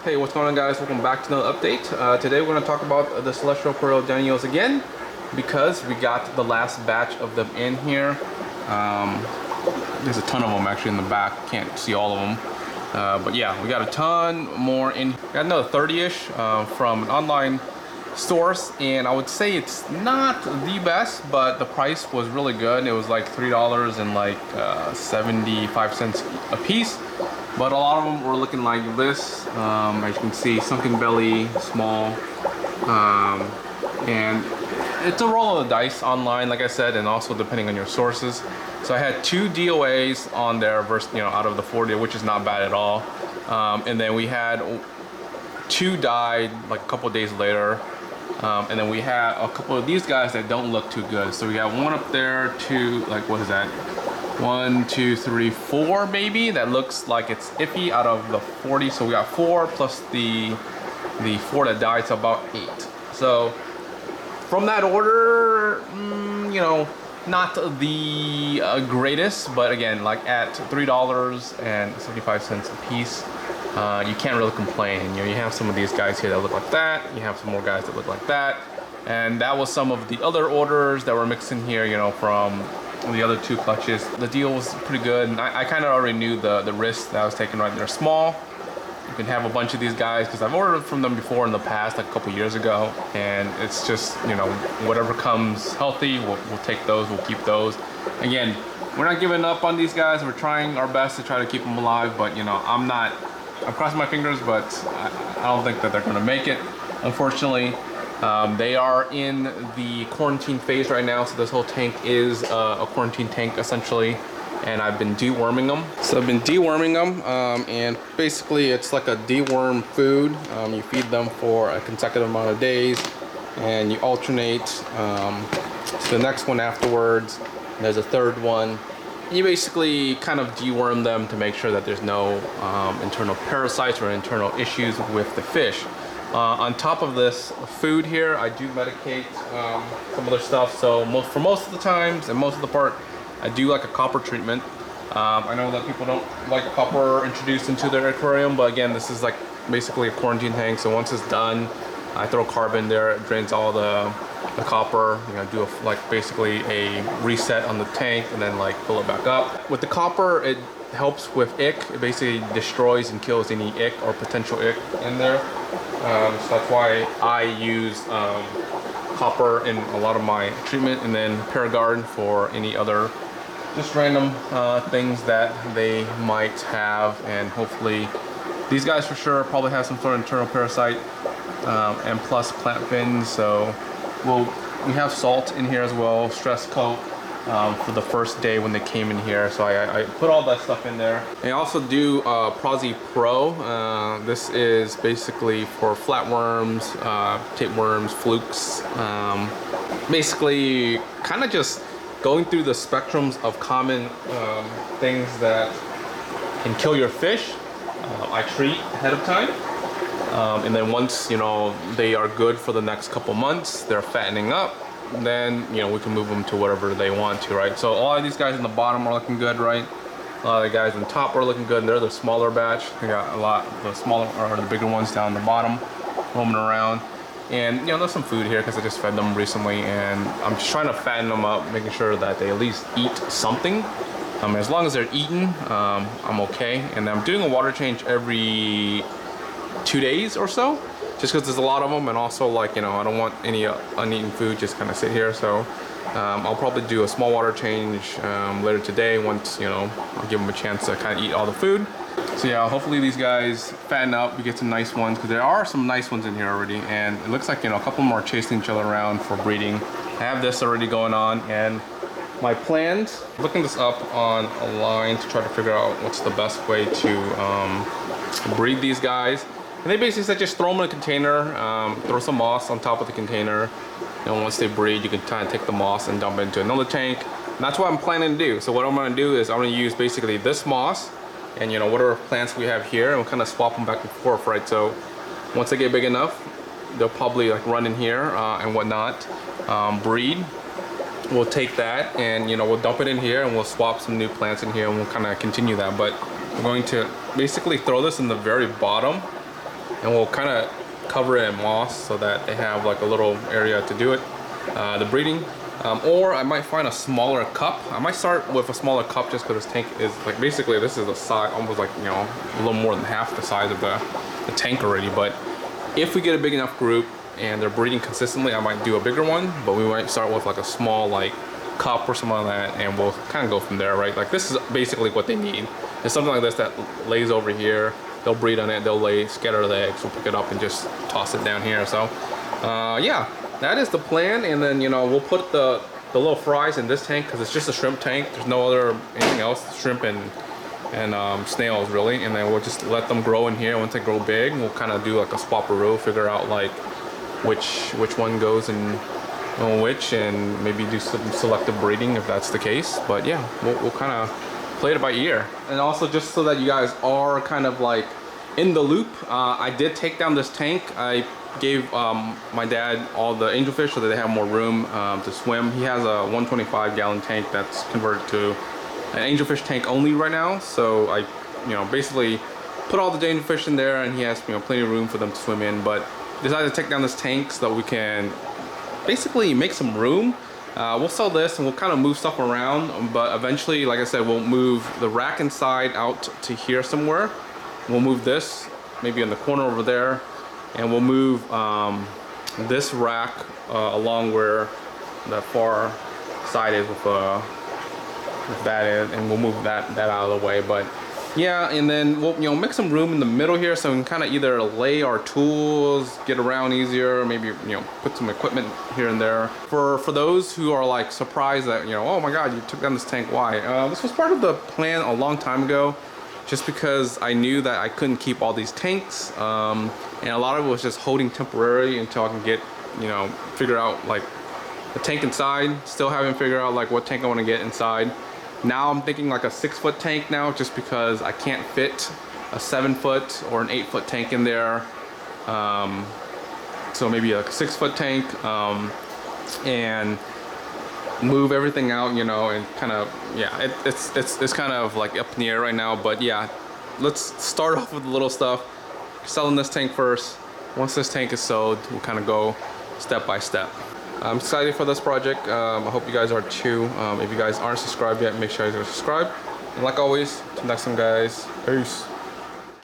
Hey, what's going on, guys? Welcome back to another update. Today we're going to talk about the Celestial Pearl Danios again because we got the last batch of them in here. There's a ton of them actually in the back. Can't see all of them. But yeah, we got a ton more in. Got another 30-ish from an online source, and I would say it's not the best, but the price was really good. It was like $3 and like 75 cents a piece. But a lot of them were looking like this. As you can see, sunken belly, small, and it's a roll of the dice online, like I said, and also depending on your sources. So I had 2 DOAs on there versus, out of the 40, which is not bad at all. And then we had 2 died like a couple of days later. And then we had a couple of these guys that don't look too good. So we got one up there, 2, like what is that? 1, 2, 3, 4 maybe. That looks like it's iffy out of the 40. So we got 4 plus the 4 that died, so about 8. So from that order, not the greatest, but again, like at $3.75 a piece, you can't really complain. You have some of these guys here that look like that. You have some more guys that look like that. And that was some of the other orders that were mixed in here, from the other 2 clutches. The deal was pretty good, and I kind of already knew the risk that I was taking right there. Small, you can have a bunch of these guys because I've ordered from them before in the past, like a couple years ago, and it's just, whatever comes healthy, we'll take those, we'll keep those. Again, we're not giving up on these guys. We're trying our best to try to keep them alive, but I'm crossing my fingers, but I don't think that they're going to make it, unfortunately. They are in the quarantine phase right now, so this whole tank is a quarantine tank essentially, and I've been deworming them. So I've been deworming them, and basically it's like a deworm food. You feed them for a consecutive amount of days, and you alternate to the next one afterwards. There's a third one. You basically kind of deworm them to make sure that there's no internal parasites or internal issues with the fish. On top of this food here, I do medicate some other stuff. So for most of the times and most of the part, I do like a copper treatment. I know that people don't like copper introduced into their aquarium, but again, this is like basically a quarantine tank. So once it's done, I throw carbon there. It drains all the copper. Do basically a reset on the tank and then fill it back up. With the copper, it helps with ick. It basically destroys and kills any ick or potential ick in there. So that's why I use copper in a lot of my treatment, and then Paragard for any other just random things that they might have. And hopefully these guys for sure probably have some sort of internal parasite, and plus plant fins. So we have salt in here as well, stress coat. For the first day when they came in here, so I put all that stuff in there. I also do Prozi Pro. This is basically for flatworms, tapeworms, flukes. Basically, kind of just going through the spectrums of common things that can kill your fish. I treat ahead of time, and then once they are good for the next couple months, they're fattening up, then we can move them to whatever they want to, right? So a lot of these guys in the bottom are looking good, right? A lot of the guys on top are looking good, and they're the smaller batch. We got a lot the smaller or the bigger ones down the bottom roaming around. And there's some food here because I just fed them recently, and I'm just trying to fatten them up, making sure that they at least eat something. As long as they're eating, I'm okay. And I'm doing a water change every 2 days or so, just because there's a lot of them, and also I don't want any uneaten food just kind of sit here. So I'll probably do a small water change later today once I'll give them a chance to kind of eat all the food. So yeah, hopefully these guys fatten up. We get some nice ones, because there are some nice ones in here already, and it looks like a couple more chasing each other around for breeding. I have this already going on, and my plans, looking this up online to try to figure out what's the best way to breed these guys. And they basically said just throw them in a container, throw some moss on top of the container. Once they breed, you can kind of take the moss and dump it into another tank. And that's what I'm planning to do. So what I'm going to do is I'm going to use basically this moss and whatever plants we have here, and we'll kind of swap them back and forth, right? So once they get big enough, they'll probably run in here and whatnot, breed. We'll take that and we'll dump it in here, and we'll swap some new plants in here, and we'll kind of continue that. But we're going to basically throw this in the very bottom and we'll kind of cover it in moss so that they have like a little area to do it, the breeding. Or I might find a smaller cup. I might start with a smaller cup just because this tank is like, basically this is the size, almost like, you know, a little more than half the size of the tank already. But if we get a big enough group and they're breeding consistently, I might do a bigger one, but we might start with like a small like cup or something like that, and we'll kind of go from there, right? Like this is basically what they need. It's something like this that lays over here. They'll breed on it, they'll lay, scatter the eggs, we'll pick it up and just toss it down here. So yeah, that is the plan. And then, you know, we'll put the little fries in this tank because it's just a shrimp tank. There's no other anything else, shrimp and snails really. And then we'll just let them grow in here. Once they grow big, we'll kind of do like a swap-a-roo, figure out like which one goes in which, and maybe do some selective breeding if that's the case. But yeah, we'll kind of play it by ear. And also, just so that you guys are kind of like in the loop, I did take down this tank. I gave my dad all the angelfish so that they have more room to swim. He has a 125 gallon tank that's converted to an angelfish tank only right now. So I, you know, basically put all the angelfish in there, and he has, you know, plenty of room for them to swim in. But decided to take down this tank so that we can basically make some room. We'll sell this and we'll kind of move stuff around, but eventually, like I said, we'll move the rack inside out to here somewhere. We'll move this maybe in the corner over there, and we'll move this rack along where the far side is with that is, and we'll move that out of the way. But yeah, and then we'll, you know, make some room in the middle here so we can kind of either lay our tools, get around easier, maybe, you know, put some equipment here and there. For those who are like surprised that, you know, oh my God, you took down this tank, why? This was part of the plan a long time ago, just because I knew that I couldn't keep all these tanks, and a lot of it was just holding temporarily until I can get, you know, figure out like the tank inside. Still haven't figured out like what tank I want to get inside. Now I'm thinking like a 6-foot tank now, just because I can't fit a 7-foot or an 8-foot tank in there. So maybe like a 6-foot tank, and move everything out, you know, and kind of, yeah, it's kind of like up in the air right now. But yeah, let's start off with the little stuff. Selling this tank first. Once this tank is sold, we'll kind of go step by step. I'm excited for this project. I hope you guys are too. If you guys aren't subscribed yet, make sure you guys are subscribed. And like always, till next time, guys. Peace.